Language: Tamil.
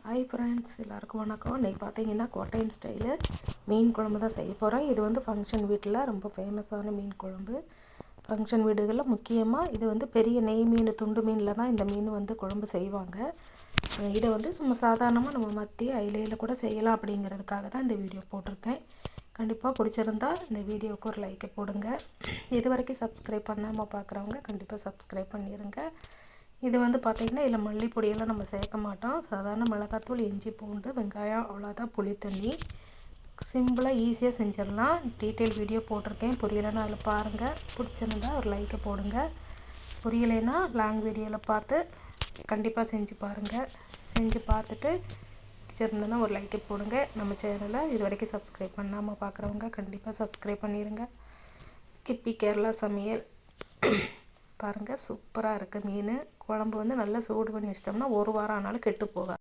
ஹாய் ஃப்ரெண்ட்ஸ், எல்லாருக்கும் வணக்கம். இன்றைக்கி பார்த்தீங்கன்னா கோட்டையன் ஸ்டைலு மீன் குழம்பு தான் செய்ய போகிறோம். இது வந்து ஃபங்க்ஷன் வீட்டில் ரொம்ப ஃபேமஸான மீன் குழம்பு. ஃபங்க்ஷன் வீடுகளில் முக்கியமாக இது வந்து பெரிய நெய் மீன், துண்டு மீனில் தான் இந்த மீன் வந்து குழம்பு செய்வாங்க. இதை வந்து சும்மா சாதாரணமாக நம்ம மத்தி ஐலையில் கூட செய்யலாம் அப்படிங்கிறதுக்காக தான் இந்த வீடியோ போட்டிருக்கேன். கண்டிப்பாக பிடிச்சிருந்தா இந்த வீடியோவுக்கு ஒரு லைக்கை போடுங்க. இது வரைக்கும் சப்ஸ்கிரைப் பண்ணாமல் பார்க்குறவங்க கண்டிப்பாக சப்ஸ்கிரைப் பண்ணிடுங்க. இது வந்து பார்த்திங்கன்னா இதில் மல்லிப்பொடியெல்லாம் நம்ம சேர்க்க மாட்டோம். சாதாரண மிளகாத்தூள், இஞ்சி, பூண்டு, வெங்காயம், அவ்வளோதான். புளி தண்ணி. சிம்பிளாக ஈஸியாக செஞ்சிடலாம். டீட்டெயில் வீடியோ போட்டிருக்கேன். புரியலைன்னா அதில் பாருங்கள். பிடிச்சிருந்தா ஒரு லைக்கை போடுங்க. புரியலைன்னா லாங் வீடியோவில் பார்த்து கண்டிப்பாக செஞ்சு பாருங்கள். செஞ்சு பார்த்துட்டு பிடிச்சிருந்தேன்னா ஒரு லைக்கை போடுங்க. நம்ம சேனலை இது வரைக்கும் சப்ஸ்கிரைப் பண்ணாமல் பார்க்குறவங்க கண்டிப்பாக சப்ஸ்கிரைப் பண்ணிடுங்க. கிப்பி கேரளா சமையல் பாருங்கள், சூப்பராக இருக்குது. மீன் குழம்பு வந்து நல்லா சூடு பண்ணி வச்சிட்டோம்னா ஒரு வாரம் ஆனாலும் கெட்டு போகாது.